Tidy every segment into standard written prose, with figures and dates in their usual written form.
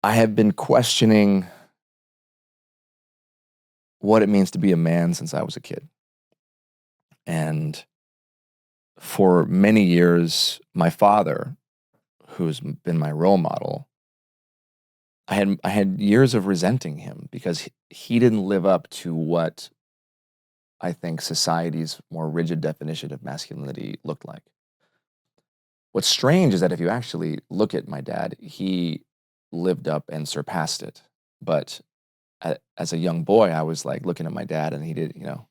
I have been questioning what it means to be a man since I was a kid. And for many years, my father, who's been my role model, I had years of resenting him because he didn't live up to what I think society's more rigid definition of masculinity looked like. What's strange is that if you actually look at my dad, he lived up and surpassed it. But as a young boy, I was like looking at my dad, and he didn't know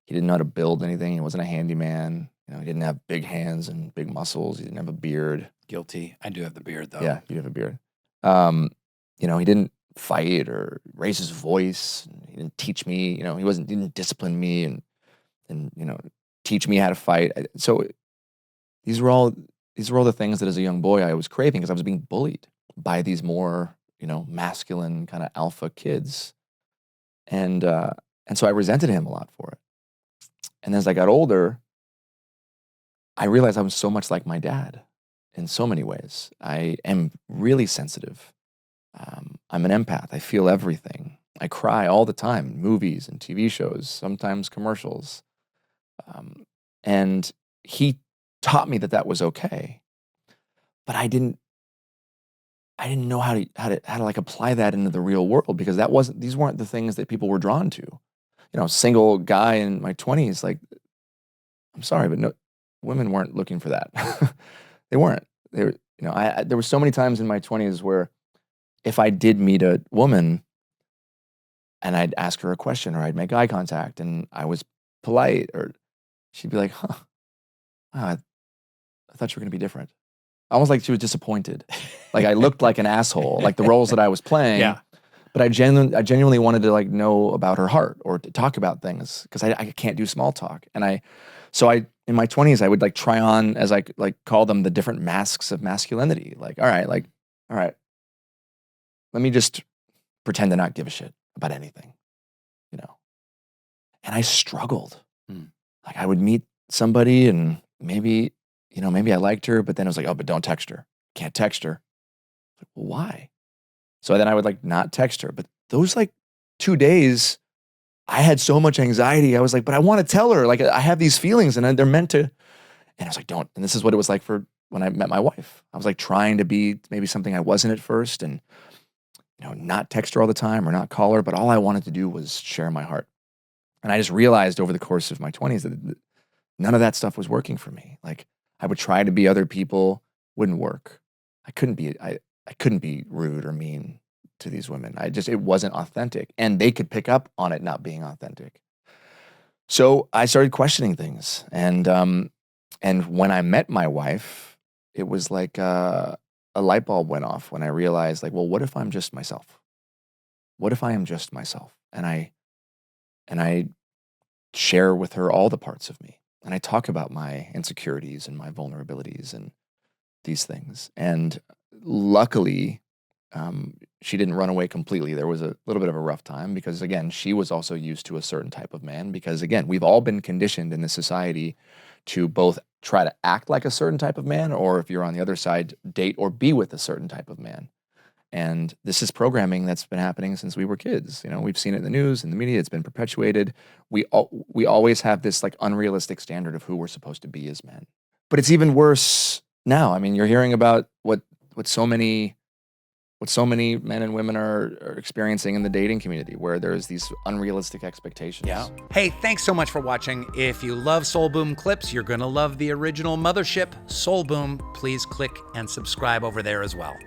how to build anything. He wasn't a handyman. He didn't have big hands and big muscles. He didn't have a beard. Guilty. I do have the beard, though. Yeah, you have a beard. He didn't fight or raise his voice. He didn't teach me. Didn't discipline me and teach me how to fight. So these were all the things that as a young boy I was craving because I was being bullied by these more masculine kind of alpha kids, and so I resented him a lot for it. And as I got older, I realized I was so much like my dad in so many ways. I am really sensitive. I'm an empath. I feel everything. I cry all the time, movies and TV shows, sometimes commercials. And he taught me that was okay, but I didn't know how to like apply that into the real world because these weren't the things that people were drawn to. Single guy in my 20s, like, I'm sorry, but no, women weren't looking for that. They weren't. They were, there were so many times in my 20s where if I did meet a woman and I'd ask her a question or I'd make eye contact and I was polite, or she'd be like, huh, I thought you were going to be different. Almost like she was disappointed. Like I looked like an asshole, like the roles that I was playing. Yeah. But I genuinely wanted to like know about her heart or to talk about things because I can't do small talk. And so in my 20s, I would like try on, as I like call them, the different masks of masculinity. Like, all right, let me just pretend to not give a shit about anything, And I struggled. Like I would meet somebody and maybe I liked her, but then it was like, oh, but don't text her. Can't text her. Like, well, why? So then I would like not text her. But those like 2 days, I had so much anxiety. I was like, but I want to tell her. Like I have these feelings and they're meant to. And I was like, don't. And this is what it was like for when I met my wife. I was like trying to be maybe something I wasn't at first and, not text her all the time or not call her. But all I wanted to do was share my heart. And I just realized over the course of my 20s that none of that stuff was working for me. Like I would try to be other people, wouldn't work. I couldn't be rude or mean to these women. It wasn't authentic. And they could pick up on it not being authentic. So I started questioning things. And when I met my wife, it was like a light bulb went off when I realized, like, well, what if I'm just myself? What if I am just myself? And I share with her all the parts of me. And I talk about my insecurities and my vulnerabilities and these things. And luckily, she didn't run away completely. There was a little bit of a rough time because, again, she was also used to a certain type of man because, again, we've all been conditioned in this society to both try to act like a certain type of man or, if you're on the other side, date or be with a certain type of man. And this is programming that's been happening since we were kids. We've seen it in the news, in the media. It's been perpetuated. We always have this like unrealistic standard of who we're supposed to be as men. But it's even worse now. I mean, you're hearing about what so many men and women are experiencing in the dating community, where there's these unrealistic expectations. Yeah. Hey, thanks so much for watching. If you love Soul Boom clips, you're gonna love the original mothership, Soul Boom. Please click and subscribe over there as well.